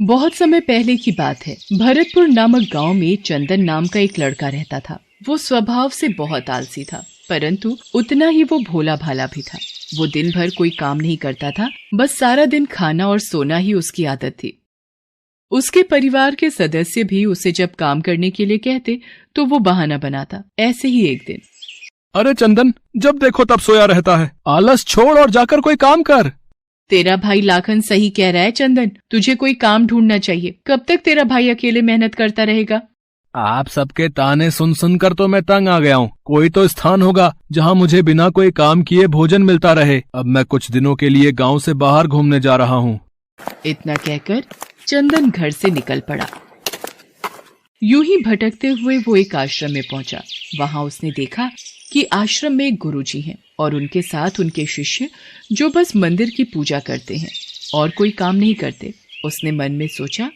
बहुत समय पहले की बात है। भरतपुर नामक गांव में चंदन नाम का एक लड़का रहता था। वो स्वभाव से बहुत आलसी था, परंतु उतना ही वो भोला भाला भी था। वो दिन भर कोई काम नहीं करता था, बस सारा दिन खाना और सोना ही उसकी आदत थी। उसके परिवार के सदस्य भी उसे जब काम करने के लिए कहते तो वो बहाना बनाता। ऐसे ही एक दिन, अरे चंदन, जब देखो तब सोया रहता है। आलस छोड़ और जाकर कोई काम कर। तेरा भाई लाखन सही कह रहा है चंदन, तुझे कोई काम ढूंढना चाहिए। कब तक तेरा भाई अकेले मेहनत करता रहेगा? आप सबके ताने सुन सुनकर तो मैं तंग आ गया हूँ। कोई तो स्थान होगा जहाँ मुझे बिना कोई काम किए भोजन मिलता रहे। अब मैं कुछ दिनों के लिए गांव से बाहर घूमने जा रहा हूँ। इतना कहकर चंदन घर से निकल पड़ा। यूं ही भटकते हुए वो एक आश्रम में पहुंचा। वहां उसने देखा कि आश्रम में एक गुरुजी हैं और उनके साथ उनके शिष्य, जो बस मंदिर की पूजा करते हैं और कोई काम नहीं करते। उसने मन में सोचा,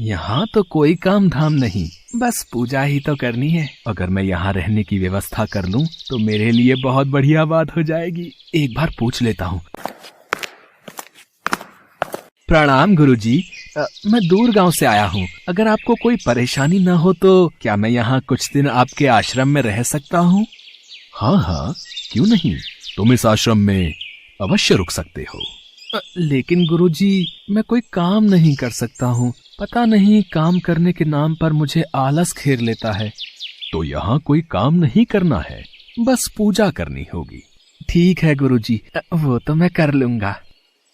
यहाँ तो कोई काम धाम नहीं, बस पूजा ही तो करनी है। अगर मैं यहाँ रहने की व्यवस्था कर लूँ तो मेरे लिए बहुत बढ़िया बात हो जाएगी। एक बार पूछ लेता हूँ। प्रणाम गुरुजी, मैं दूर गांव से आया हूँ। अगर आपको कोई परेशानी न हो तो क्या मैं यहाँ कुछ दिन आपके आश्रम में रह सकता हूँ? हाँ, क्यों नहीं, तुम इस आश्रम में अवश्य रुक सकते हो। लेकिन गुरुजी, मैं कोई काम नहीं कर सकता हूँ। पता नहीं काम करने के नाम पर मुझे आलस घेर लेता है। तो यहाँ कोई काम नहीं करना है, बस पूजा करनी होगी। ठीक है गुरुजी, वो तो मैं कर लूंगा।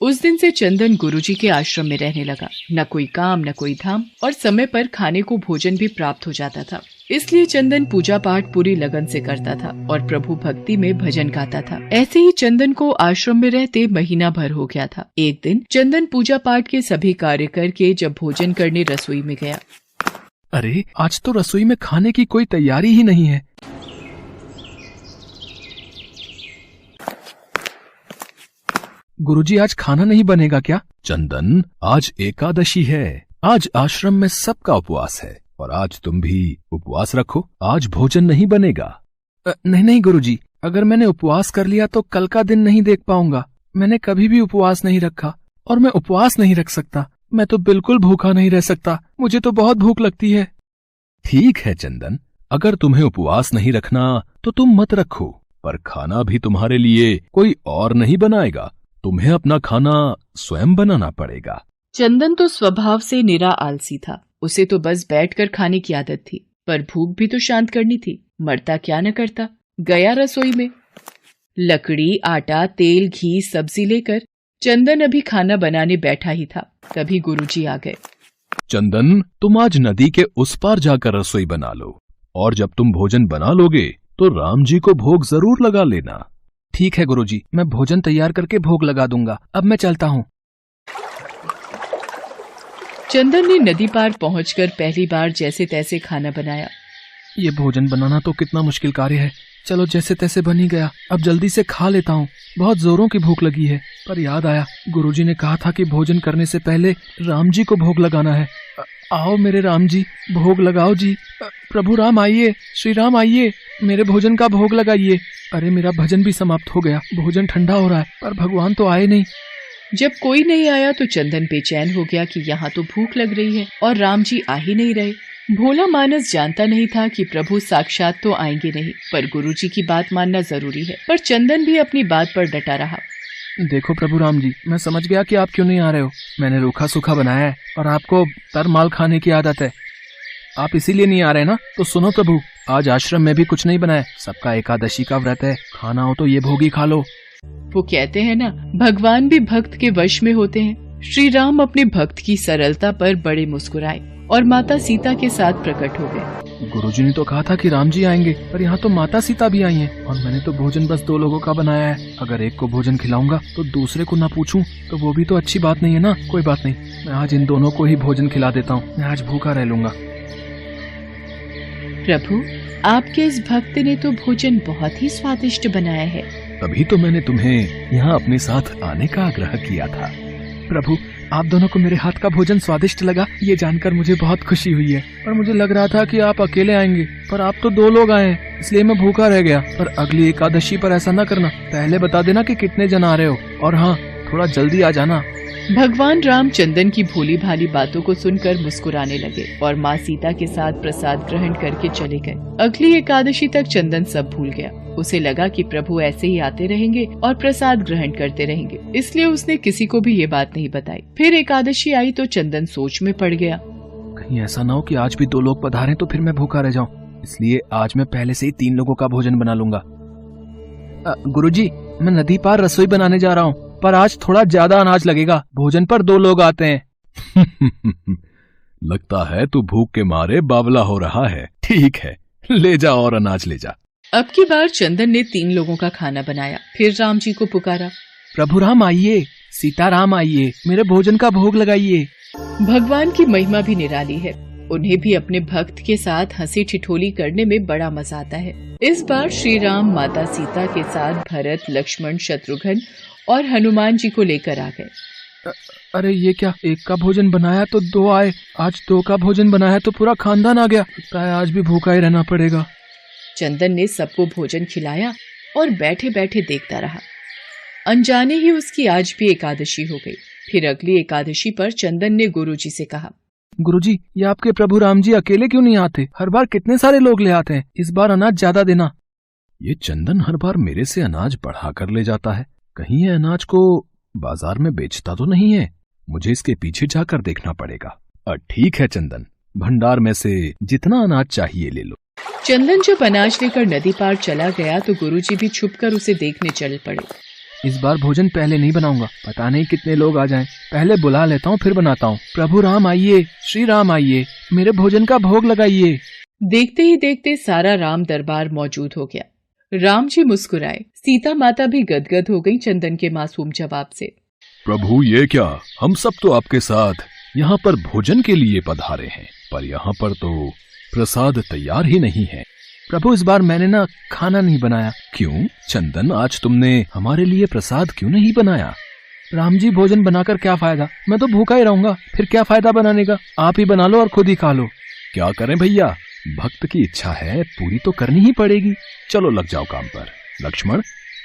उस दिन से चंदन गुरुजी के आश्रम में रहने लगा। न कोई काम न कोई धाम, और समय पर खाने को भोजन भी प्राप्त हो जाता था। इसलिए चंदन पूजा पाठ पूरी लगन से करता था और प्रभु भक्ति में भजन गाता था। ऐसे ही चंदन को आश्रम में रहते महीना भर हो गया था। एक दिन चंदन पूजा पाठ के सभी कार्य करके जब भोजन करने रसोई में गया, अरे आज तो रसोई में खाने की कोई तैयारी ही नहीं है। गुरुजी, आज खाना नहीं बनेगा क्या? चंदन, आज एकादशी है। आज आश्रम में सबका उपवास है और आज तुम भी उपवास रखो। आज भोजन नहीं बनेगा। नहीं गुरुजी, अगर मैंने उपवास कर लिया तो कल का दिन नहीं देख पाऊंगा। मैंने कभी भी उपवास नहीं रखा और मैं उपवास नहीं रख सकता। मैं तो बिल्कुल भूखा नहीं रह सकता। मुझे तो बहुत भूख लगती है। ठीक है चंदन, अगर तुम्हें उपवास नहीं रखना तो तुम मत रखो, पर खाना भी तुम्हारे लिए कोई और नहीं बनाएगा। तुम्हें अपना खाना स्वयं बनाना पड़ेगा। चंदन तो स्वभाव से निरा आलसी था। उसे तो बस बैठकर खाने की आदत थी, पर भूख भी तो शांत करनी थी। मरता क्या न करता। गया रसोई में। लकड़ी, आटा, तेल, घी, सब्जी लेकर चंदन अभी खाना बनाने बैठा ही था, तभी गुरुजी आ गए। चंदन, तुम आज नदी के उस पार जाकर रसोई बना लो, और जब तुम भोजन बना लोगे तो राम जी को भोग जरूर लगा लेना। ठीक है गुरुजी, मैं भोजन तैयार करके भोग लगा दूंगा। अब मैं चलता हूँ। चंदन ने नदी पार पहुंचकर पहली बार जैसे तैसे खाना बनाया। ये भोजन बनाना तो कितना मुश्किल कार्य है। चलो जैसे तैसे बन ही गया, अब जल्दी से खा लेता हूँ। बहुत जोरों की भूख लगी है। पर याद आया, गुरुजी ने कहा था कि भोजन करने से पहले राम जी को भोग लगाना है। आओ मेरे राम जी, भोग लगाओ जी। प्रभु राम आइए, श्री राम आइए, मेरे भोजन का भोग लगाइए। अरे मेरा भजन भी समाप्त हो गया। भोजन ठंडा हो रहा है, पर भगवान तो आए नहीं। जब कोई नहीं आया तो चंदन बेचैन हो गया कि यहाँ तो भूख लग रही है और राम जी आ ही नहीं रहे। भोला मानस जानता नहीं था कि प्रभु साक्षात तो आएंगे नहीं, पर गुरुजी की बात मानना जरूरी है। पर चंदन भी अपनी बात पर डटा रहा। देखो प्रभु राम जी, मैं समझ गया कि आप क्यों नहीं आ रहे हो। मैंने रूखा सूखा बनाया है और आपको तर माल खाने की आदत है। आप इसीलिए नहीं आ रहे ना? तो सुनो प्रभु, आज आश्रम में भी कुछ नहीं बना है। सबका एकादशी का व्रत है। खाना हो तो ये भोग ही खा लो। वो कहते हैं ना, भगवान भी भक्त के वश में होते हैं। श्री राम अपने भक्त की सरलता पर बड़े मुस्कुराए और माता सीता के साथ प्रकट हो गए। गुरुजी ने तो कहा था कि राम जी आएंगे, पर यहाँ तो माता सीता भी आई हैं और मैंने तो भोजन बस 2 लोगों का बनाया है। अगर एक को भोजन खिलाऊंगा तो दूसरे को ना पूछूं तो वो भी तो अच्छी बात नहीं है ना। कोई बात नहीं, मैं आज इन दोनों को ही भोजन खिला देता हूँ। मैं आज भूखा रह लूंगा। प्रभु, आपके इस भक्त ने तो भोजन बहुत ही स्वादिष्ट बनाया है। तभी तो मैंने तुम्हें यहाँ अपने साथ आने का आग्रह किया था। प्रभु, आप दोनों को मेरे हाथ का भोजन स्वादिष्ट लगा, ये जानकर मुझे बहुत खुशी हुई है। पर मुझे लग रहा था कि आप अकेले आएंगे, पर आप तो 2 लोग आए हैं, इसलिए मैं भूखा रह गया। पर अगली एकादशी पर ऐसा न करना। पहले बता देना कि कितने जन आ रहे हो, और हाँ, थोड़ा जल्दी आ जाना। भगवान राम चंदन की भोली भाली बातों को सुनकर मुस्कुराने लगे और माँ सीता के साथ प्रसाद ग्रहण करके चले गए। अगली एकादशी तक चंदन सब भूल गया। उसे लगा कि प्रभु ऐसे ही आते रहेंगे और प्रसाद ग्रहण करते रहेंगे, इसलिए उसने किसी को भी ये बात नहीं बताई। फिर एकादशी आई तो चंदन सोच में पड़ गया। कहीं ऐसा ना हो कि आज भी 2 लोग पधारें तो फिर मैं भूखा रह जाऊं, इसलिए आज मैं पहले से ही 3 लोगों का भोजन बना लूंगा। गुरुजी, मैं नदी पार रसोई बनाने जा रहा हूँ, पर आज थोड़ा ज्यादा अनाज लगेगा, भोजन पर 2 लोग आते हैं। लगता है तू भूख के मारे बावला हो रहा है। ठीक है, ले जा और अनाज ले जा। अब की बार चंदन ने 3 लोगों का खाना बनाया। फिर राम जी को पुकारा, प्रभु राम आइए, सीताराम आइए, मेरे भोजन का भोग लगाइए। भगवान की महिमा भी निराली है। उन्हें भी अपने भक्त के साथ हंसी ठिठोली करने में बड़ा मजा आता है। इस बार श्री राम माता सीता के साथ भरत, लक्ष्मण, शत्रुघ्न और हनुमान जी को लेकर आ गए। अरे ये क्या, एक का भोजन बनाया तो 2 आए, आज 2 का भोजन बनाया तो पूरा खानदान आ गया। लगता है आज भी भूखा ही रहना पड़ेगा। चंदन ने सबको भोजन खिलाया और बैठे बैठे देखता रहा। अनजाने ही उसकी आज भी एकादशी हो गई। फिर अगली एकादशी पर चंदन ने गुरुजी से कहा, गुरुजी, ये आपके प्रभु राम जी अकेले क्यों नहीं आते? हर बार कितने सारे लोग ले आते हैं, इस बार अनाज ज्यादा देना। ये चंदन हर बार मेरे से अनाज बढ़ा कर ले जाता है, कहीं ये अनाज को बाजार में बेचता तो नहीं है। मुझे इसके पीछे जाकर देखना पड़ेगा। ठीक है चंदन, भंडार में से जितना अनाज चाहिए ले लो। चंदन जब अनाज लेकर नदी पार चला गया तो गुरुजी भी छुपकर उसे देखने चल पड़े। इस बार भोजन पहले नहीं बनाऊंगा, पता नहीं कितने लोग आ जाएं। पहले बुला लेता हूँ फिर बनाता हूँ। प्रभु राम आइए, श्री राम आइए, मेरे भोजन का भोग लगाइए। देखते ही देखते सारा राम दरबार मौजूद हो गया। राम जी मुस्कुराए। सीता माता भी गदगद हो गई चंदन के मासूम जवाब से। प्रभु ये क्या, हम सब तो आपके साथ यहाँ पर भोजन के लिए पधारे हैं, पर यहाँ पर तो प्रसाद तैयार ही नहीं है। प्रभु इस बार मैंने ना खाना नहीं बनाया। क्यों चंदन, आज तुमने हमारे लिए प्रसाद क्यों नहीं बनाया? राम जी, भोजन बनाकर क्या फायदा, मैं तो भूखा ही रहूंगा, फिर क्या फायदा बनाने का? आप ही बना लो और खुद ही खा लो। क्या करें भैया, भक्त की इच्छा है, पूरी तो करनी ही पड़ेगी। चलो लग जाओ काम पर। लक्ष्मण,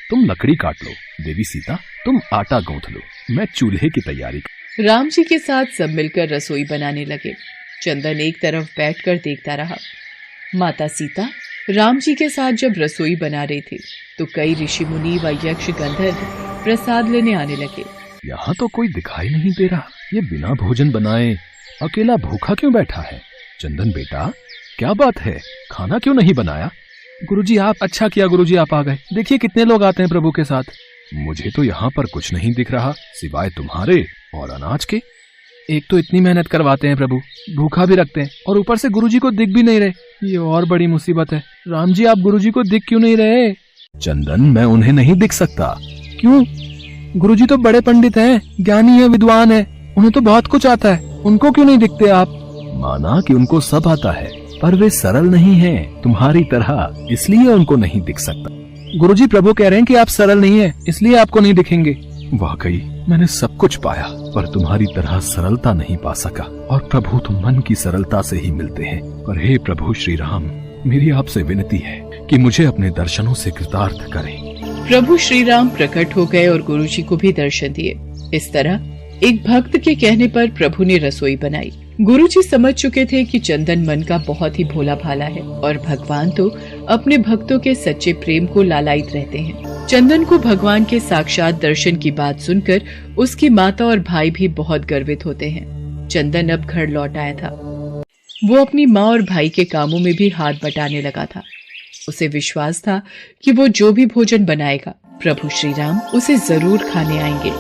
तुम लकड़ी काट लो, देवी सीता तुम आटा गूंथ लो, मैं चूल्हे की तैयारी। राम जी के साथ सब मिलकर रसोई बनाने लगे। चंदन एक तरफ बैठकर देखता रहा। माता सीता राम जी के साथ जब रसोई बना रहे थे तो कई ऋषि मुनि व यक्ष गंधर्व प्रसाद लेने आने लगे। यहाँ तो कोई दिखाई नहीं दे रहा, ये बिना भोजन बनाए अकेला भूखा क्यों बैठा है? चंदन बेटा, क्या बात है, खाना क्यों नहीं बनाया? गुरुजी आप, अच्छा किया गुरुजी आप आ गए, देखिए कितने लोग आते हैं प्रभु के साथ। मुझे तो यहाँ पर कुछ नहीं दिख रहा सिवाय तुम्हारे और अनाज के। एक तो इतनी मेहनत करवाते हैं प्रभु, भूखा भी रखते हैं, और ऊपर से गुरुजी को दिख भी नहीं रहे, ये और बड़ी मुसीबत है। राम जी, आप गुरुजी को दिख क्यों नहीं रहे? चंदन, मैं उन्हें नहीं दिख सकता। क्यों? गुरुजी तो बड़े पंडित हैं, ज्ञानी है, विद्वान है, उन्हें तो बहुत कुछ आता है, उनको क्यों नहीं दिखते आप? माना कि उनको सब आता है, पर वे सरल नहीं हैं तुम्हारी तरह, इसलिए उनको नहीं दिख सकता। गुरुजी, प्रभु कह रहे हैं कि आप सरल नहीं है, इसलिए आपको नहीं दिखेंगे। वाकई मैंने सब कुछ पाया, पर तुम्हारी तरह सरलता नहीं पा सका, और प्रभु तुम मन की सरलता से ही मिलते हैं। पर हे प्रभु श्री राम, मेरी आपसे विनती है कि मुझे अपने दर्शनों से कृतार्थ करें। प्रभु श्री राम प्रकट हो गए और गुरुजी को भी दर्शन दिए। इस तरह एक भक्त के कहने पर प्रभु ने रसोई बनाई। गुरुजी समझ चुके थे कि चंदन मन का बहुत ही भोला भाला है और भगवान तो अपने भक्तों के सच्चे प्रेम को लालायित रहते हैं। चंदन को भगवान के साक्षात दर्शन की बात सुनकर उसकी माता और भाई भी बहुत गर्वित होते हैं। चंदन अब घर लौट आया था। वो अपनी माँ और भाई के कामों में भी हाथ बटाने लगा था। उसे विश्वास था कि वो जो भी भोजन बनाएगा प्रभु श्री राम उसे जरूर खाने आएंगे।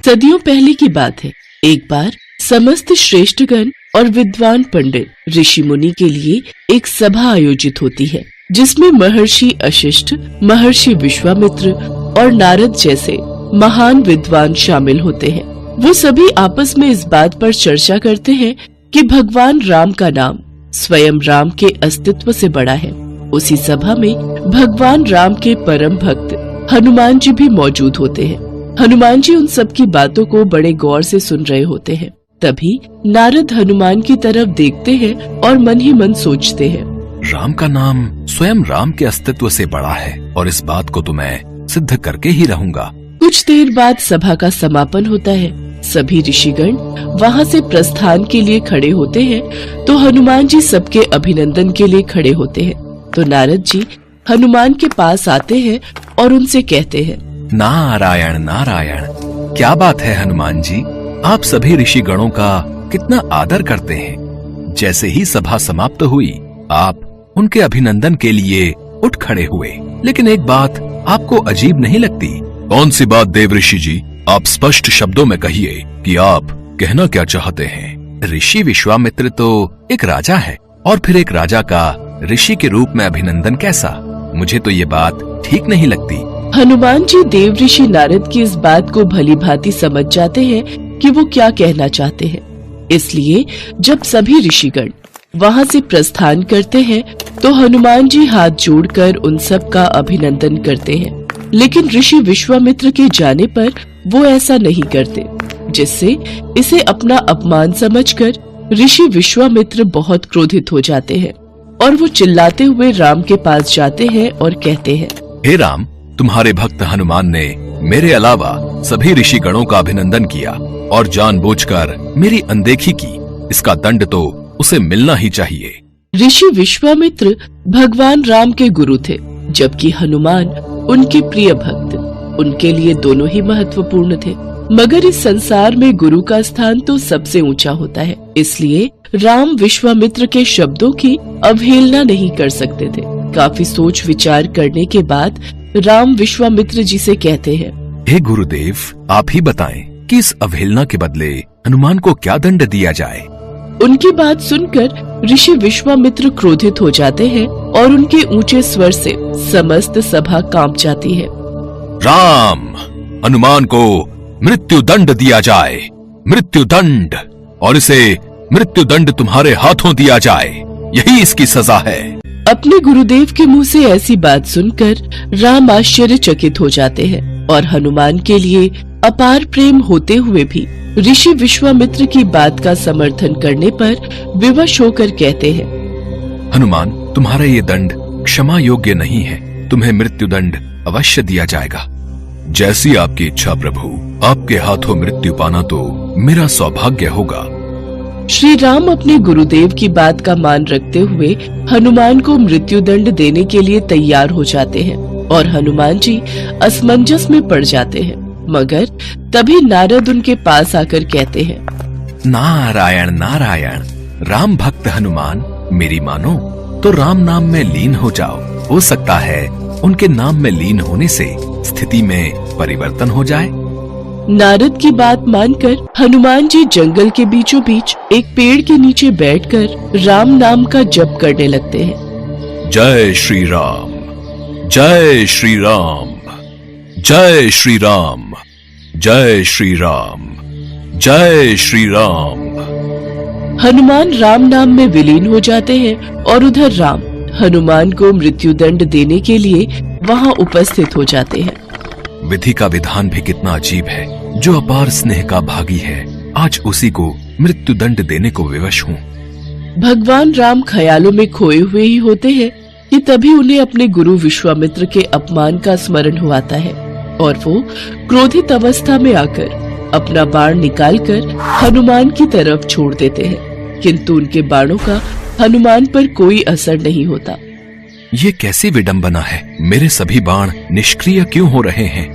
सदियों पहले की बात है। एक बार समस्त श्रेष्ठगण और विद्वान पंडित ऋषि मुनि के लिए एक सभा आयोजित होती है, जिसमें महर्षि वशिष्ठ, महर्षि विश्वामित्र और नारद जैसे महान विद्वान शामिल होते हैं। वो सभी आपस में इस बात पर चर्चा करते हैं कि भगवान राम का नाम स्वयं राम के अस्तित्व से बड़ा है। उसी सभा में भगवान राम के परम भक्त हनुमान जी भी मौजूद होते हैं। हनुमान जी उन सब की बातों को बड़े गौर से सुन रहे होते हैं। तभी नारद हनुमान की तरफ देखते हैं और मन ही मन सोचते हैं, राम का नाम स्वयं राम के अस्तित्व से बड़ा है और इस बात को तो मैं सिद्ध करके ही रहूंगा। कुछ देर बाद सभा का समापन होता है। सभी ऋषिगण वहाँ से प्रस्थान के लिए खड़े होते हैं तो हनुमान जी सबके अभिनंदन के लिए खड़े होते हैं। तो नारद जी हनुमान के पास आते हैं और उनसे कहते हैं, नारायण नारायण, क्या बात है हनुमान जी, आप सभी ऋषि गणों का कितना आदर करते हैं। जैसे ही सभा समाप्त हुई आप उनके अभिनंदन के लिए उठ खड़े हुए, लेकिन एक बात आपको अजीब नहीं लगती? कौन सी बात देव ऋषि जी, आप स्पष्ट शब्दों में कहिए कि आप कहना क्या चाहते हैं। ऋषि विश्वामित्र तो एक राजा है और फिर एक राजा का ऋषि के रूप में अभिनंदन कैसा? मुझे तो ये बात ठीक नहीं लगती। हनुमान जी देव ऋषि नारद की इस बात को भली भांति समझ जाते हैं कि वो क्या कहना चाहते हैं। इसलिए जब सभी ऋषिगण वहाँ से प्रस्थान करते हैं तो हनुमान जी हाथ जोड़कर उन सब का अभिनंदन करते हैं। लेकिन ऋषि विश्वामित्र के जाने पर वो ऐसा नहीं करते, जिससे इसे अपना अपमान समझकर ऋषि विश्वामित्र बहुत क्रोधित हो जाते हैं और वो चिल्लाते हुए राम के पास जाते हैं और कहते हैं, हे राम, तुम्हारे भक्त हनुमान ने मेरे अलावा सभी ऋषि गणों का अभिनंदन किया और जानबूझकर मेरी अनदेखी की। इसका दंड तो उसे मिलना ही चाहिए। ऋषि विश्वामित्र भगवान राम के गुरु थे, जबकि हनुमान उनके प्रिय भक्त। उनके लिए दोनों ही महत्वपूर्ण थे, मगर इस संसार में गुरु का स्थान तो सबसे ऊंचा होता है। इसलिए राम विश्वामित्र के शब्दों की अवहेलना नहीं कर सकते थे। काफी सोच विचार करने के बाद राम विश्वामित्र जी से कहते हैं, हे गुरुदेव, आप ही बताएं कि इस अवहेलना के बदले हनुमान को क्या दंड दिया जाए। उनकी बात सुनकर ऋषि विश्वामित्र क्रोधित हो जाते हैं और उनके ऊंचे स्वर से समस्त सभा कांप जाती है। राम, हनुमान को मृत्यु दंड दिया जाए, मृत्यु दंड, और इसे मृत्यु दंड तुम्हारे हाथों दिया जाए, यही इसकी सजा है। अपने गुरुदेव के मुंह से ऐसी बात सुनकर राम आश्चर्यचकित हो जाते हैं और हनुमान के लिए अपार प्रेम होते हुए भी ऋषि विश्वामित्र की बात का समर्थन करने पर विवश होकर कहते हैं, हनुमान, तुम्हारा ये दंड क्षमा योग्य नहीं है, तुम्हें मृत्यु दंड अवश्य दिया जाएगा। जैसी आपकी इच्छा प्रभु, आपके हाथों मृत्यु पाना तो मेरा सौभाग्य होगा। श्री राम अपने गुरुदेव की बात का मान रखते हुए हनुमान को मृत्यु दंड देने के लिए तैयार हो जाते हैं और हनुमान जी असमंजस में पड़ जाते हैं। मगर तभी नारद उनके पास आकर कहते हैं, नारायण नारायण, राम भक्त हनुमान, मेरी मानो तो राम नाम में लीन हो जाओ। हो सकता है उनके नाम में लीन होने से स्थिति में परिवर्तन हो जाए। नारद की बात मानकर हनुमान जी जंगल के बीचों बीच एक पेड़ के नीचे बैठकर राम नाम का जप करने लगते हैं। जय श्री राम, जय श्री राम, जय श्री राम, जय श्री राम, जय श्री राम। हनुमान राम नाम में विलीन हो जाते हैं और उधर राम हनुमान को मृत्यु दंड देने के लिए वहाँ उपस्थित हो जाते हैं। विधि का विधान भी कितना अजीब है। जो अपार स्नेह का भागी है, आज उसी को मृत्यु दंड देने को विवश हूँ। भगवान राम ख्यालों में खोए हुए ही होते हैं कि तभी उन्हें अपने गुरु विश्वामित्र के अपमान का स्मरण हुआता है और वो क्रोधित अवस्था में आकर अपना बाण निकालकर हनुमान की तरफ छोड़ देते हैं, किंतु उनके बाणों का हनुमान पर कोई असर नहीं होता। ये कैसी विडंबना है, मेरे सभी बाण निष्क्रिय क्यों हो रहे हैं?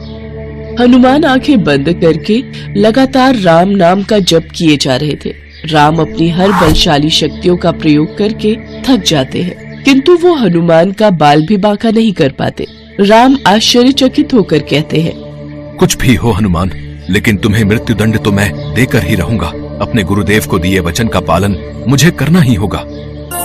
हनुमान आंखें बंद करके लगातार राम नाम का जप किए जा रहे थे। राम अपनी हर बलशाली शक्तियों का प्रयोग करके थक जाते हैं, किंतु वो हनुमान का बाल भी बांका नहीं कर पाते। राम आश्चर्यचकित होकर कहते हैं, कुछ भी हो हनुमान, लेकिन तुम्हें मृत्यु दंड तो मैं देकर ही रहूंगा। अपने गुरुदेव को दिए वचन का पालन मुझे करना ही होगा।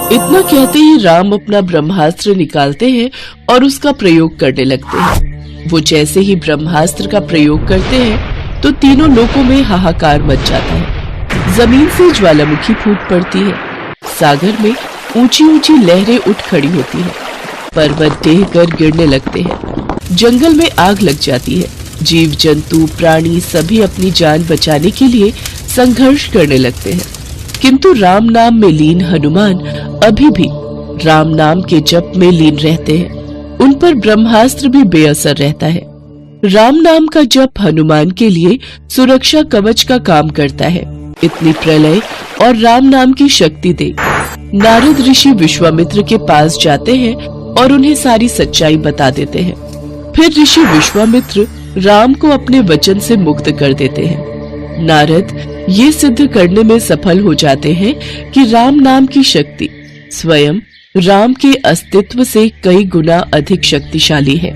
इतना कहते ही राम अपना ब्रह्मास्त्र निकालते हैं और उसका प्रयोग करने लगते हैं। वो जैसे ही ब्रह्मास्त्र का प्रयोग करते हैं तो तीनों लोकों में हाहाकार मच जाता है। जमीन से ज्वालामुखी फूट पड़ती है, सागर में ऊंची ऊंची लहरें उठ खड़ी होती है, पर्वत ढह कर गिरने लगते हैं, जंगल में आग लग जाती है। जीव जंतु प्राणी सभी अपनी जान बचाने के लिए संघर्ष करने लगते हैं, किंतु राम नाम में लीन हनुमान अभी भी राम नाम के जप में लीन रहते हैं। उन पर ब्रह्मास्त्र भी बेअसर रहता है। राम नाम का जप हनुमान के लिए सुरक्षा कवच का काम करता है। इतनी प्रलय और राम नाम की शक्ति देख नारद ऋषि विश्वामित्र के पास जाते हैं और उन्हें सारी सच्चाई बता देते हैं। फिर ऋषि विश्वामित्र राम को अपने वचन से मुक्त कर देते हैं। नारद ये सिद्ध करने में सफल हो जाते हैं कि राम नाम की शक्ति स्वयं राम के अस्तित्व से कई गुना अधिक शक्तिशाली है।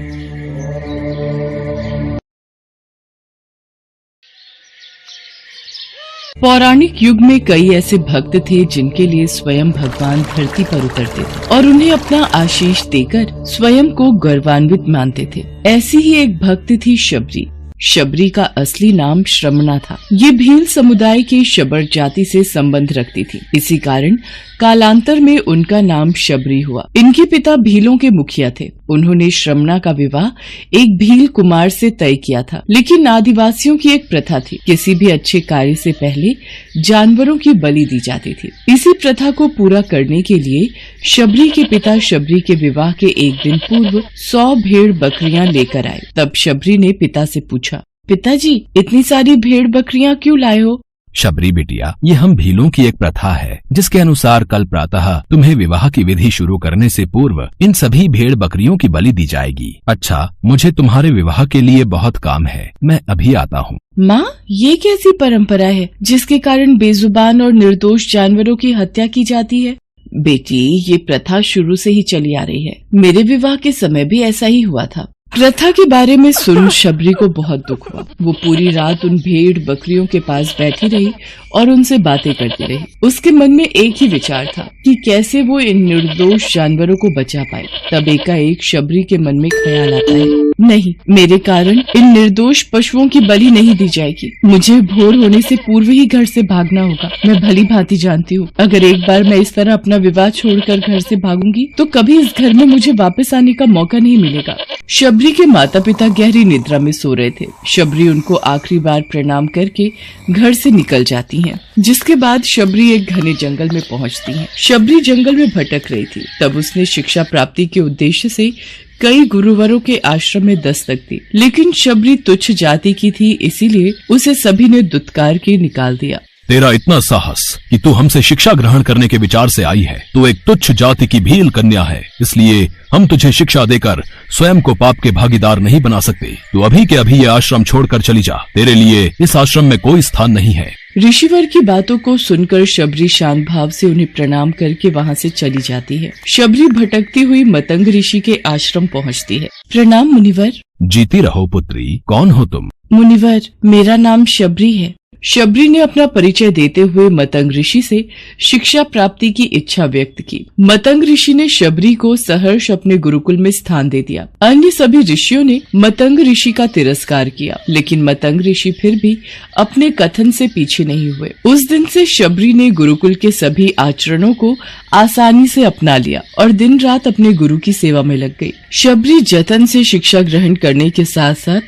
पौराणिक युग में कई ऐसे भक्त थे जिनके लिए स्वयं भगवान धरती पर उतरते थे और उन्हें अपना आशीष देकर स्वयं को गौरवान्वित मानते थे। ऐसी ही एक भक्त थी शबरी। शबरी का असली नाम श्रमणा था। ये भील समुदाय की शबर जाति से संबंध रखती थी। इसी कारण कालांतर में उनका नाम शबरी हुआ। इनके पिता भीलों के मुखिया थे। उन्होंने श्रमणा का विवाह एक भील कुमार से तय किया था, लेकिन आदिवासियों की एक प्रथा थी, किसी भी अच्छे कार्य से पहले जानवरों की बलि दी जाती थी। इसी प्रथा को पूरा करने के लिए शबरी के पिता शबरी के विवाह के एक दिन पूर्व 100 भेड़ बकरियां लेकर आए। तब शबरी ने पिता से पूछा, पिताजी इतनी सारी भेड़ बकरियां क्यों लाए हो? शबरी बिटिया, ये हम भीलों की एक प्रथा है जिसके अनुसार कल प्रातः तुम्हें विवाह की विधि शुरू करने से पूर्व इन सभी भेड़ बकरियों की बलि दी जाएगी। अच्छा, मुझे तुम्हारे विवाह के लिए बहुत काम है, मैं अभी आता हूँ। माँ, ये कैसी परंपरा है जिसके कारण बेजुबान और निर्दोष जानवरों की हत्या की जाती है? बेटी, ये प्रथा शुरू से ही चली आ रही है। मेरे विवाह के समय भी ऐसा ही हुआ था। प्रथा के बारे में सुन शबरी को बहुत दुख हुआ। वो पूरी रात उन भेड़ बकरियों के पास बैठी रही और उनसे बातें करती रही। उसके मन में एक ही विचार था कि कैसे वो इन निर्दोष जानवरों को बचा पाए। तब एकाएक शबरी के मन में ख्याल आता है, नहीं, मेरे कारण इन निर्दोष पशुओं की बलि नहीं दी जाएगी। मुझे भोर होने से पूर्व ही घर से भागना होगा। मैं भली भांति जानती हूँ, अगर एक बार मैं इस तरह अपना विवाह छोड़कर घर से भागूंगी तो कभी इस घर में मुझे वापस आने का मौका नहीं मिलेगा। शबरी के माता पिता गहरी निद्रा में सो रहे थे। शबरी उनको आखिरी बार प्रणाम करके घर से निकल जाती हैं, जिसके बाद शबरी एक घने जंगल में पहुंचती हैं। शबरी जंगल में भटक रही थी। तब उसने शिक्षा प्राप्ति के उद्देश्य से कई गुरुवरों के आश्रम में दस्तक दी, लेकिन शबरी तुच्छ जाति की थी, इसीलिए उसे सभी ने दुत्कार के निकाल दिया। तेरा इतना साहस कि तू हमसे शिक्षा ग्रहण करने के विचार से आई है। तू एक तुच्छ जाति की भील कन्या है, इसलिए हम तुझे शिक्षा देकर स्वयं को पाप के भागीदार नहीं बना सकते। तू अभी के अभी ये आश्रम छोड़कर चली जा। तेरे लिए इस आश्रम में कोई स्थान नहीं है। ऋषिवर की बातों को सुनकर शबरी शांत भाव से उन्हें प्रणाम करके वहाँ से चली जाती है। शबरी भटकती हुई मतंग ऋषि के आश्रम पहुँचती है। प्रणाम मुनिवर। जीती रहो पुत्री, कौन हो तुम? मुनिवर, मेरा नाम शबरी है। शबरी ने अपना परिचय देते हुए मतंग ऋषि से शिक्षा प्राप्ति की इच्छा व्यक्त की। मतंग ऋषि ने शबरी को सहर्ष अपने गुरुकुल में स्थान दे दिया। अन्य सभी ऋषियों ने मतंग ऋषि का तिरस्कार किया, लेकिन मतंग ऋषि फिर भी अपने कथन से पीछे नहीं हुए। उस दिन से शबरी ने गुरुकुल के सभी आचरणों को आसानी से अपना लिया और दिन रात अपने गुरु की सेवा में लग गई। शबरी जतन से शिक्षा ग्रहण करने के साथ साथ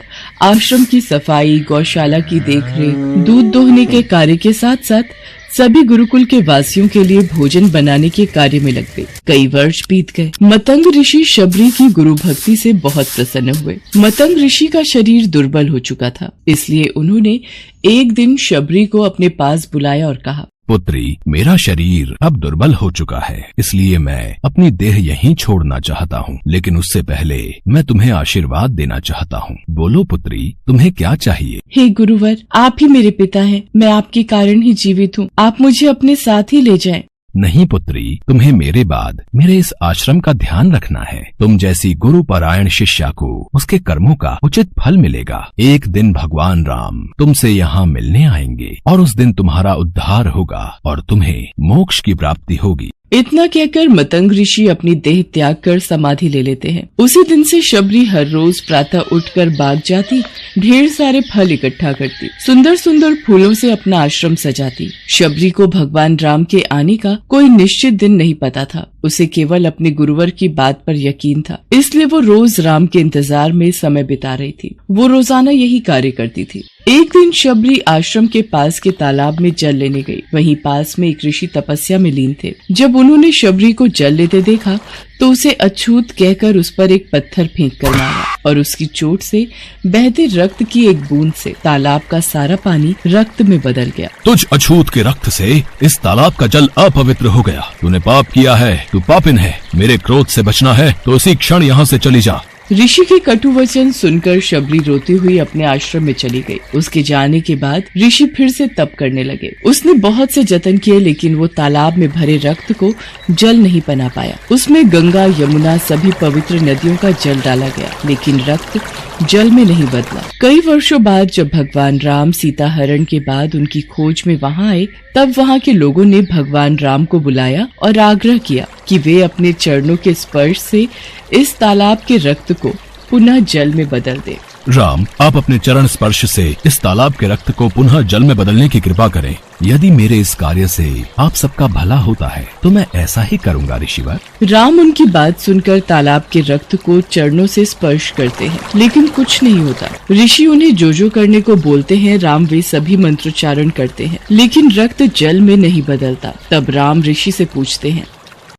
आश्रम की सफाई, गौशाला की देखरेख, दूध दोहने के कार्य के साथ साथ सभी गुरुकुल के वासियों के लिए भोजन बनाने के कार्य में लग गई। कई वर्ष बीत गए। मतंग ऋषि शबरी की गुरु भक्ति से बहुत प्रसन्न हुए। मतंग ऋषि का शरीर दुर्बल हो चुका था, इसलिए उन्होंने एक दिन शबरी को अपने पास बुलाया और कहा, पुत्री, मेरा शरीर अब दुर्बल हो चुका है, इसलिए मैं अपनी देह यहीं छोड़ना चाहता हूँ, लेकिन उससे पहले मैं तुम्हें आशीर्वाद देना चाहता हूँ। बोलो पुत्री, तुम्हें क्या चाहिए? हे गुरुवर, आप ही मेरे पिता हैं। मैं आपके कारण ही जीवित हूँ। आप मुझे अपने साथ ही ले जाएं। नहीं पुत्री, तुम्हें मेरे बाद मेरे इस आश्रम का ध्यान रखना है। तुम जैसी गुरु परायण शिष्या को उसके कर्मों का उचित फल मिलेगा। एक दिन भगवान राम तुमसे यहाँ मिलने आएंगे और उस दिन तुम्हारा उद्धार होगा और तुम्हें मोक्ष की प्राप्ति होगी। इतना कहकर मतंग ऋषि अपनी देह त्याग कर समाधि ले लेते हैं। उसी दिन से शबरी हर रोज प्रातः उठकर बाग जाती, ढेर सारे फल इकट्ठा करती, सुंदर सुंदर फूलों से अपना आश्रम सजाती। शबरी को भगवान राम के आने का कोई निश्चित दिन नहीं पता था। उसे केवल अपने गुरुवर की बात पर यकीन था, इसलिए वो रोज राम के इंतजार में समय बिता रही थी। वो रोजाना यही कार्य करती थी। एक दिन शबरी आश्रम के पास के तालाब में जल लेने गई। वहीं पास में एक ऋषि तपस्या में लीन थे। जब उन्होंने शबरी को जल लेते देखा तो उसे अछूत कहकर उस पर एक पत्थर फेंक कर मारा और उसकी चोट से बहते रक्त की एक बूंद से तालाब का सारा पानी रक्त में बदल गया। तुझ अछूत के रक्त से इस तालाब का जल अपवित्र हो गया। तूने पाप किया है, तू पापिन है। मेरे क्रोध से बचना है तो उसी क्षण यहाँ से चली जा। ऋषि के कटु वचन सुनकर शबरी रोती हुई अपने आश्रम में चली गई। उसके जाने के बाद ऋषि फिर से तप करने लगे। उसने बहुत से जतन किए लेकिन वो तालाब में भरे रक्त को जल नहीं बना पाया। उसमें गंगा, यमुना सभी पवित्र नदियों का जल डाला गया लेकिन रक्त जल में नहीं बदला। कई वर्षों बाद जब भगवान राम सीता हरण के बाद उनकी खोज में वहाँ आए, तब वहाँ के लोगों ने भगवान राम को बुलाया और आग्रह किया कि वे अपने चरणों के स्पर्श से इस तालाब के रक्त को पुनः जल में बदल दे। राम, आप अपने चरण स्पर्श से इस तालाब के रक्त को पुनः जल में बदलने की कृपा करें। यदि मेरे इस कार्य से आप सबका भला होता है तो मैं ऐसा ही करूँगा ऋषिवर। राम उनकी बात सुनकर तालाब के रक्त को चरणों से स्पर्श करते हैं लेकिन कुछ नहीं होता। ऋषि उन्हें जो करने को बोलते हैं, राम वे सभी मंत्रोच्चारण करते हैं लेकिन रक्त जल में नहीं बदलता। तब राम ऋषि से पूछते हैं,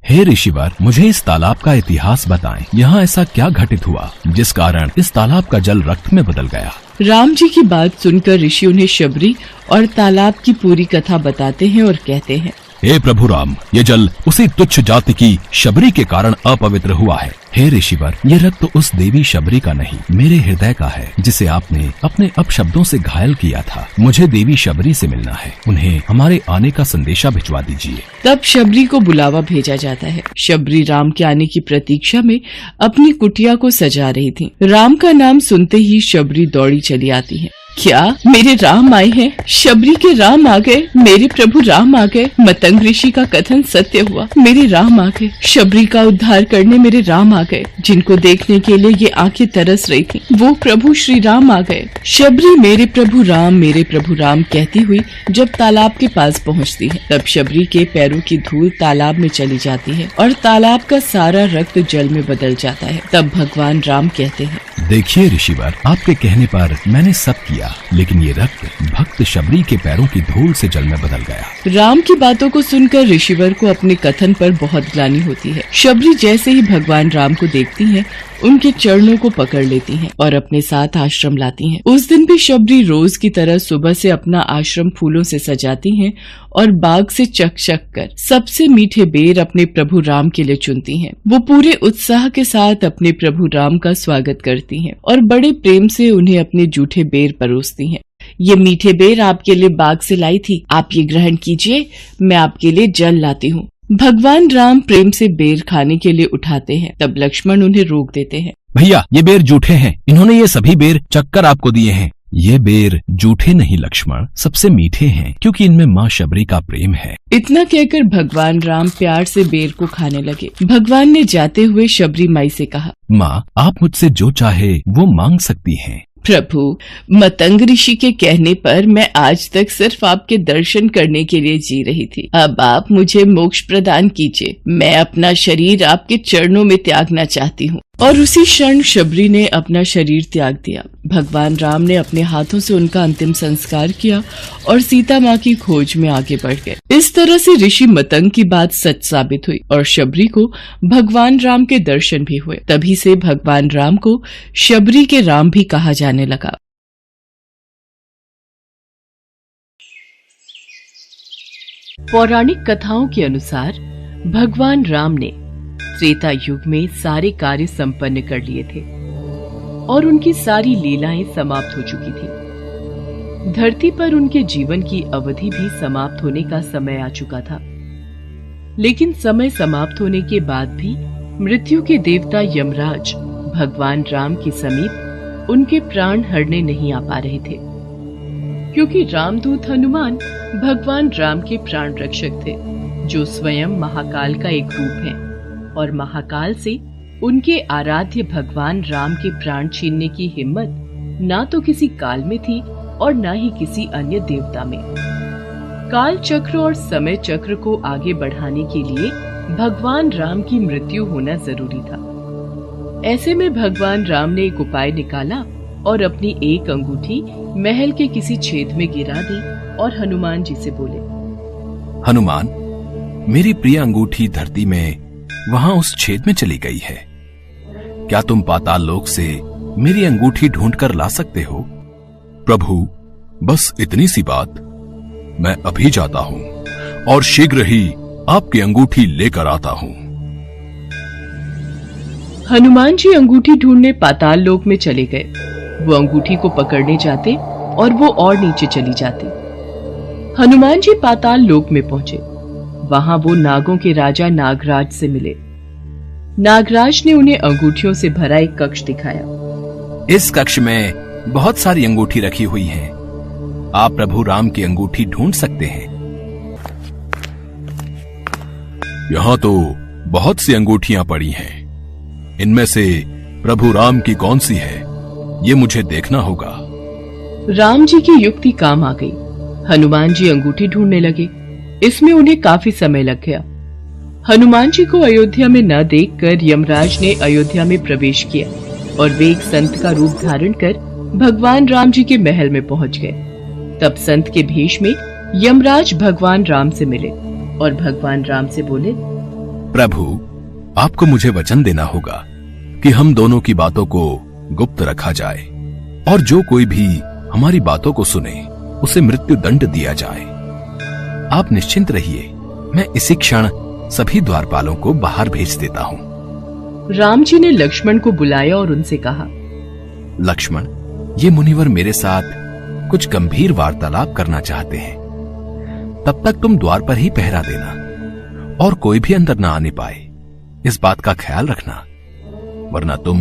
हे ऋषिवर, मुझे इस तालाब का इतिहास बताएं। यहाँ ऐसा क्या घटित हुआ जिस कारण इस तालाब का जल रक्त में बदल गया? राम जी की बात सुनकर ऋषि उन्हें शबरी और तालाब की पूरी कथा बताते हैं और कहते हैं, हे प्रभु राम, ये जल उसी तुच्छ जाति की शबरी के कारण अपवित्र हुआ है। हे ऋषिवर, ये रक्त उस देवी शबरी का नहीं, मेरे हृदय का है, जिसे आपने अपने अपशब्दों से घायल किया था। मुझे देवी शबरी से मिलना है। उन्हें हमारे आने का संदेशा भिजवा दीजिए। तब शबरी को बुलावा भेजा जाता है। शबरी राम के आने की प्रतीक्षा में अपनी कुटिया को सजा रही थी। राम का नाम सुनते ही शबरी दौड़ी चली आती है। क्या मेरे राम आए हैं? शबरी के राम आ गए, मेरे प्रभु राम आ गए। मतंग ऋषि का कथन सत्य हुआ, मेरे राम आ गए। शबरी का उद्धार करने मेरे राम आ गए। जिनको देखने के लिए ये आंखें तरस रही थी, वो प्रभु श्री राम आ गए। शबरी मेरे प्रभु राम कहती हुई जब तालाब के पास पहुंचती है, तब शबरी के पैरों की धूल तालाब में चली जाती है और तालाब का सारा रक्त जल में बदल जाता है। तब भगवान राम कहते हैं, देखिए ऋषिवर, आपके कहने पर मैंने सब किया, लेकिन ये रक्त भक्त शबरी के पैरों की धूल से जल में बदल गया। राम की बातों को सुनकर ऋषिवर को अपने कथन पर बहुत ग्लानि होती है। शबरी जैसे ही भगवान राम को देखती है, उनके चरणों को पकड़ लेती हैं और अपने साथ आश्रम लाती हैं। उस दिन भी शबरी रोज की तरह सुबह से अपना आश्रम फूलों से सजाती हैं और बाग से चक कर सबसे मीठे बेर अपने प्रभु राम के लिए चुनती हैं। वो पूरे उत्साह के साथ अपने प्रभु राम का स्वागत करती हैं और बड़े प्रेम से उन्हें अपने जूठे बेर परोसती हैं। ये मीठे बेर आपके लिए बाग से लाई थी, आप ये ग्रहण कीजिए, मैं आपके लिए जल लाती हूँ। भगवान राम प्रेम से बेर खाने के लिए उठाते हैं, तब लक्ष्मण उन्हें रोक देते हैं। भैया, ये बेर जूठे हैं, इन्होंने ये सभी बेर चक्कर आपको दिए हैं। ये बेर जूठे नहीं लक्ष्मण, सबसे मीठे हैं, क्योंकि इनमें माँ शबरी का प्रेम है। इतना कहकर भगवान राम प्यार से बेर को खाने लगे। भगवान ने जाते हुए शबरी माई से कहा, माँ, आप मुझसे जो चाहे वो मांग सकती हैं। प्रभु, मतंग ऋषि के कहने पर मैं आज तक सिर्फ आपके दर्शन करने के लिए जी रही थी। अब आप मुझे मोक्ष प्रदान कीजिए। मैं अपना शरीर आपके चरणों में त्यागना चाहती हूँ। और उसी क्षण शबरी ने अपना शरीर त्याग दिया। भगवान राम ने अपने हाथों से उनका अंतिम संस्कार किया और सीता माँ की खोज में आगे बढ़ गए। इस तरह से ऋषि मतंग की बात सच साबित हुई और शबरी को भगवान राम के दर्शन भी हुए। तभी से भगवान राम को शबरी के राम भी कहा जाने लगा। पौराणिक कथाओं के अनुसार भगवान राम ने त्रेता युग में सारे कार्य संपन्न कर लिए थे और उनकी सारी लीलाएं समाप्त हो चुकी थी। धरती पर उनके जीवन की अवधि भी समाप्त होने का समय आ चुका था। लेकिन समय समाप्त होने के बाद भी मृत्यु के देवता यमराज भगवान राम के समीप उनके प्राण हरने नहीं आ पा रहे थे, क्योंकि रामदूत हनुमान भगवान राम के प्राण रक्षक थे, जो स्वयं महाकाल का एक रूप है और महाकाल से उनके आराध्य भगवान राम के प्राण छीनने की हिम्मत ना तो किसी काल में थी और ना ही किसी अन्य देवता में। काल चक्र और समय चक्र को आगे बढ़ाने के लिए भगवान राम की मृत्यु होना जरूरी था। ऐसे में भगवान राम ने एक उपाय निकाला और अपनी एक अंगूठी महल के किसी छेद में गिरा दी और हनुमान जी से बोले, हनुमान, मेरी प्रिय अंगूठी धरती में वहां उस छेद में चली गई है। क्या तुम पाताल लोक से मेरी अंगूठी ढूंढ कर ला सकते हो? प्रभु, बस इतनी सी बात। मैं अभी जाता हूं और शीघ्र ही आपकी अंगूठी लेकर आता हूं। हनुमान जी अंगूठी ढूंढने पाताल लोक में चले गए। वो अंगूठी को पकड़ने जाते और वो और नीचे चली जाती। हनुमान जी पाताल लोक में पहुंचे। वहां वो नागों के राजा नागराज से मिले। नागराज ने उन्हें अंगूठियों से भरा एक कक्ष दिखाया। इस कक्ष में बहुत सारी अंगूठी रखी हुई हैं। आप प्रभु राम की अंगूठी ढूंढ सकते हैं। यहाँ तो बहुत सी अंगूठियां पड़ी हैं। इनमें से प्रभु राम की कौन सी है, ये मुझे देखना होगा। राम जी की युक्ति काम आ गई। हनुमान जी अंगूठी ढूंढने लगे। इसमें उन्हें काफी समय लग गया। हनुमान जी को अयोध्या में न देखकर यमराज ने अयोध्या में प्रवेश किया और वे एक संत का रूप धारण कर भगवान राम जी के महल में पहुंच गए। तब संत के भेष में यमराज भगवान राम से मिले और भगवान राम से बोले, प्रभु, आपको मुझे वचन देना होगा कि हम दोनों की बातों को गुप्त रखा जाए और जो कोई भी हमारी बातों को सुने उसे मृत्यु दंड दिया जाए। आप निश्चिंत रहिए, मैं इसी क्षण सभी द्वारपालों को बाहर भेज देता हूँ। राम जी ने लक्ष्मण को बुलाया और उनसे कहा, लक्ष्मण, ये मुनिवर मेरे साथ कुछ गंभीर वार्तालाप करना चाहते हैं। तब तक तुम द्वार पर ही पहरा देना और कोई भी अंदर ना आने पाए, इस बात का ख्याल रखना, वरना तुम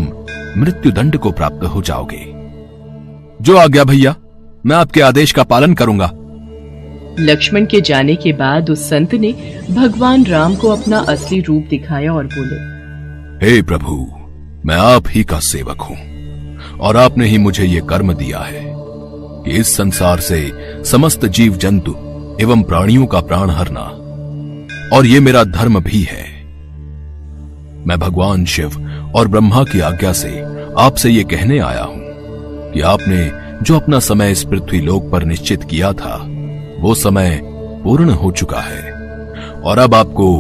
मृत्यु दंड को प्राप्त हो जाओगे। जो आज्ञा भैया, मैं आपके आदेश का पालन करूंगा। लक्ष्मण के जाने के बाद उस संत ने भगवान राम को अपना असली रूप दिखाया और बोले, हे प्रभु, मैं आप ही का सेवक हूं और आपने ही मुझे ये कर्म दिया है कि इस संसार से समस्त जीव जंतु एवं प्राणियों का प्राण हरना, और ये मेरा धर्म भी है। मैं भगवान शिव और ब्रह्मा की आज्ञा से आपसे ये कहने आया हूं कि आपने जो अपना समय इस पृथ्वी लोक पर निश्चित किया था, वो समय पूर्ण हो चुका है और अब आपको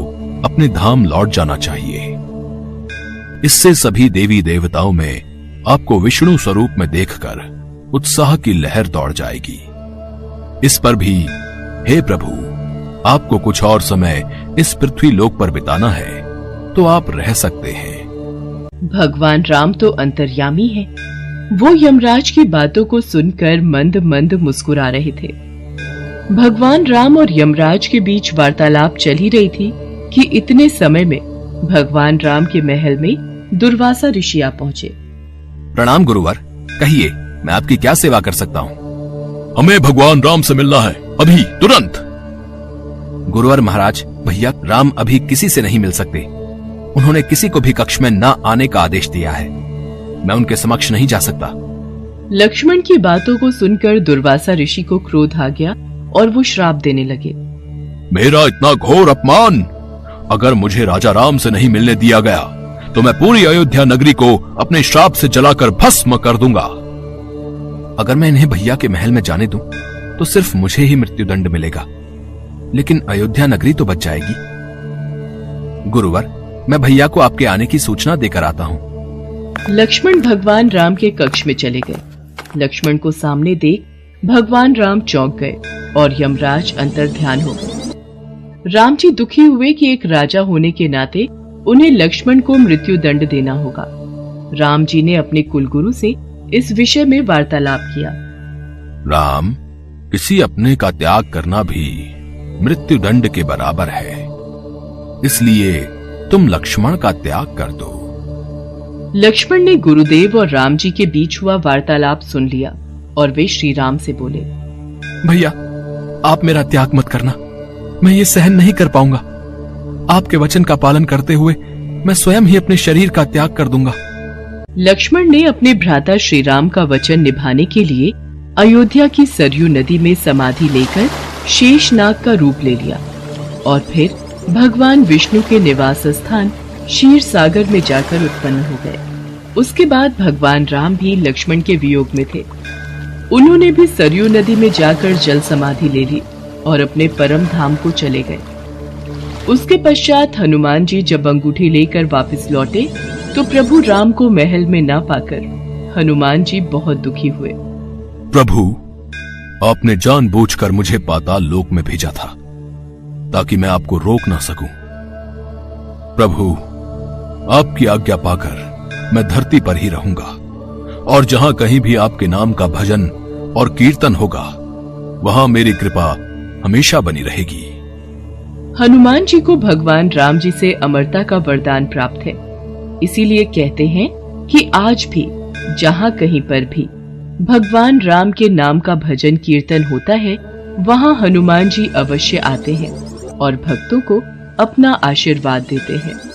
अपने धाम लौट जाना चाहिए। इससे सभी देवी देवताओं में आपको विष्णु स्वरूप में देखकर उत्साह की लहर दौड़ जाएगी। इस पर भी हे प्रभु, आपको कुछ और समय इस पृथ्वी लोक पर बिताना है तो आप रह सकते हैं। भगवान राम तो अंतर्यामी है। वो यमराज की बातों को सुनकर मंद मंद मुस्कुरा रहे थे। भगवान राम और यमराज के बीच वार्तालाप चल ही रही थी कि इतने समय में भगवान राम के महल में दुर्वासा ऋषि आ पहुंचे। प्रणाम गुरुवर, कहिए मैं आपकी क्या सेवा कर सकता हूँ? हमें भगवान राम से मिलना है, अभी तुरंत। गुरुवर महाराज, भैया राम अभी किसी से नहीं मिल सकते। उन्होंने किसी को भी कक्ष में न आने का आदेश दिया है। मैं उनके समक्ष नहीं जा सकता। लक्ष्मण की बातों को सुनकर दुर्वासा ऋषि को क्रोध आ गया और वो श्राप देने लगे। मेरा इतना घोर अपमान! अगर मुझे राजा राम से नहीं मिलने दिया गया तो मैं पूरी अयोध्या नगरी को अपने श्राप से जलाकर भस्म कर दूंगा। अगर मैं इन्हें भैया के महल में जाने दूं तो सिर्फ मुझे ही मृत्यु दंड मिलेगा, लेकिन अयोध्या नगरी तो बच जाएगी। गुरुवर, मैं भैया को आपके आने की सूचना देकर आता हूँ। लक्ष्मण भगवान राम के कक्ष में चले गए। लक्ष्मण को सामने देख भगवान राम चौंक गए और यमराज अंतर ध्यान हो गए। राम जी दुखी हुए कि एक राजा होने के नाते उन्हें लक्ष्मण को मृत्यु दंड देना होगा। राम जी ने अपने कुलगुरु से इस विषय में वार्तालाप किया। राम, किसी अपने का त्याग करना भी मृत्यु दंड के बराबर है, इसलिए तुम लक्ष्मण का त्याग कर दो। लक्ष्मण ने गुरुदेव और राम जी के बीच हुआ वार्तालाप सुन लिया और वे श्री राम से बोले, भैया आप मेरा त्याग मत करना, मैं ये सहन नहीं कर पाऊंगा। आपके वचन का पालन करते हुए मैं स्वयं ही अपने शरीर का त्याग कर दूंगा। लक्ष्मण ने अपने भ्राता श्री राम का वचन निभाने के लिए अयोध्या की सरयू नदी में समाधि लेकर शेषनाग का रूप ले लिया और फिर भगवान विष्णु के निवास स्थान क्षीर सागर में जाकर उत्पन्न हो गए। उसके बाद भगवान राम भी लक्ष्मण के वियोग में थे। उन्होंने भी सरयू नदी में जाकर जल समाधि ले ली और अपने परम धाम को चले गए। उसके पश्चात हनुमान जी जब अंगूठी लेकर वापस लौटे तो प्रभु राम को महल में ना पाकर हनुमान जी बहुत दुखी हुए। प्रभु, आपने जानबूझकर मुझे पाताल लोक में भेजा था ताकि मैं आपको रोक ना सकूं। प्रभु, आपकी आज्ञा पाकर मैं धरती पर ही रहूंगा और जहां कहीं भी आपके नाम का भजन और कीर्तन होगा वहां मेरी कृपा हमेशा बनी रहेगी। हनुमान जी को भगवान राम जी से अमरता का वरदान प्राप्त है। इसीलिए कहते हैं कि आज भी जहां कहीं पर भी भगवान राम के नाम का भजन कीर्तन होता है वहां हनुमान जी अवश्य आते हैं और भक्तों को अपना आशीर्वाद देते हैं।